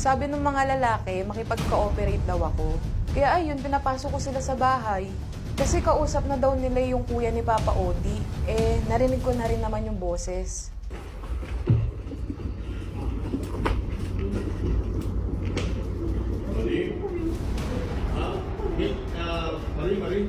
Sabi ng mga lalaki, makipag-cooperate daw ako. Kaya ayun, pinapasok ko sila sa bahay. Kasi kausap na daw nila yung kuya ni Papa Odi. Narinig ko na rin naman yung boses. Mali.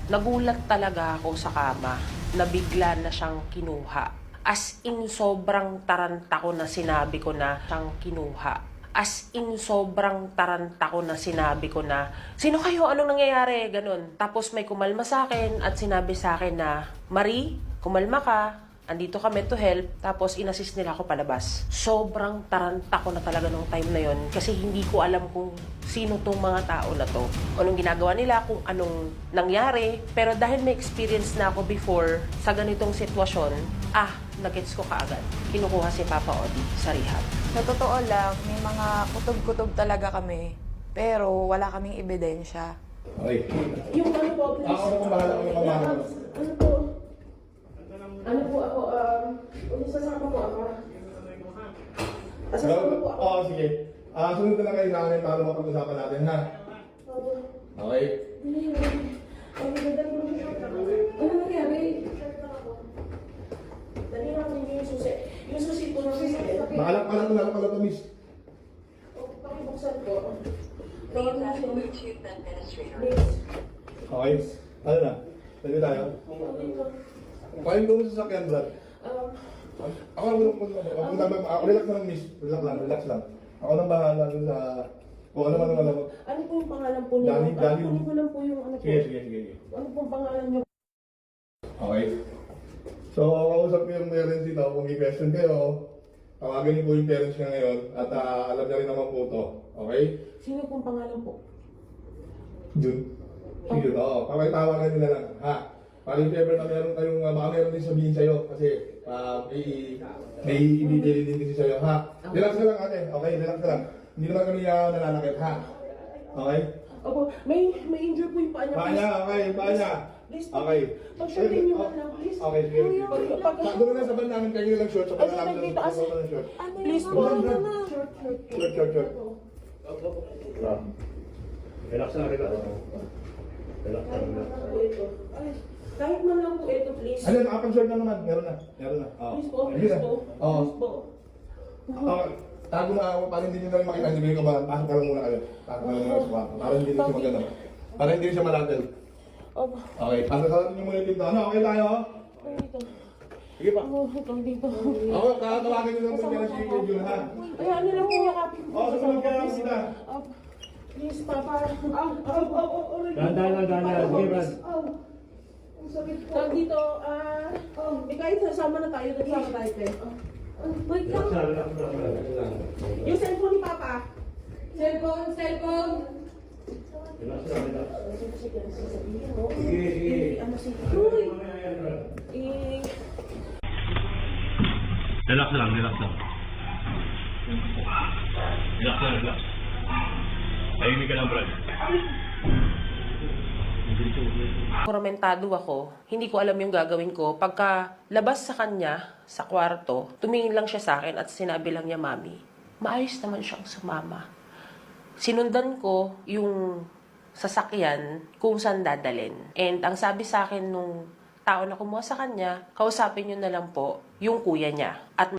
Nagulat talaga ako sa kama na bigla na siyang kinuha. As in, sobrang taranta ko na sinabi ko na siyang kinuha. As in, sobrang taranta ko na sinabi ko na, sino kayo? Anong nangyayari? Ganon. Tapos may kumalma sa akin at sinabi sa akin na, Marie, kumalma ka. Andito kami to help. Tapos inassist nila ako palabas. Sobrang taranta ko na talaga nung time na yon kasi hindi ko alam kung sino tong mga tao na to. Anong ginagawa nila, kung anong nangyari. Pero dahil may experience na ako before sa ganitong sitwasyon, nagets ko kaagad. Kinukuha si Papa Odi sa rehab. Sa totoo lang, may mga kutob-kutob talaga kami. Pero wala kaming ebidensya. Okay. Yung ano po, please. Ako na bahala ko yung pamahal. Ano po? Ano po ako, sasama po ako. Sasama po ako. Oo, sige. Sunod na lang kayo sa akin para mapag-usapan natin, ha? Okay? Ano nangyari? Dali natin yung susi. Yung susi po na susi. Nakalak pala to, miss. Pakibuksan ko. Please. Okay? Ano na? Pwede tayo? Kain ko sa sasakyan, Brad. Ako relax na lang, miss. Relax lang. Ako nang bahala dun sa... Kung ano man ang alam mo. Ano po yung pangalan po niyo? Dani. Ano ko lang po yung ano po? Sige. Ano pong pangalan niyo? Okay. So, kausap ko yung parents dito. Kung i-question kayo, tawagin niyo po yung parents niya ngayon at alam niya rin naman po ito. Okay? Sino pong pangalan po? June. Si June, oo. Pakitawagan nila lang. Ha? Para if ever na meron kayong, baka meron din sabihin sa'yo kasi may ibigay din kasi sa'yo. Ha? Relax ka lang, ate. Okay, relax ka lang. Hindi naman kami nananakit. Ha? Okay? Opo, may injury po yung paa niya. Paa niya, okay. Paa niya. Please, Okay. pag-shortin niyo man lang, please. Okay, sige. Doon na sa band namin kayo lang short. Sa band namin ng short. Please po. Short. Relax na. Ay, kahit man lang po ito, please. Ano, nakapag-short na naman. Meron na. Oo. Please po, Sige please na. po. Oo. Please po. Tago na ako, para hindi nyo na rin makita. Sabihin ko ba, pasok ka lang muna kayo. Pasok ka lang muna sa kwarto. Para hindi rin siya maganda. Para hindi rin siya malatel. Opo. Okay, pasok ka lang nyo muna yung tinto. Ano, okay tayo? Dito. Sige pa. Itong dito. Ako, kakatawagin nyo lang po niya si June, ha? Ay, ano lang po yakapin po. Oo, susunod ka lang sila. Opo. Please, Papa. Dahan-dahan. Sige, Brad. Ang sakit po. Tawag dito, kahit sasama na tayo, nagsama tayo kayo. Wait lang. Relax lang. Yung cellphone ni Papa. Cellphone. Relax lang. Sabihin mo. Sige. Ano si Uy. Relax lang. Tahimik ka lang, Brad. Komentado ako, hindi ko alam yung gagawin ko. Pagka labas sa kanya, sa kwarto, tumingin lang siya sa akin at sinabi lang niya, Mami, maayos naman siyang sumama. Sinundan ko yung sasakyan kung saan dadalhin. And ang sabi sa akin nung tao na kumuha sa kanya, kausapin niyo na lang po yung kuya niya. At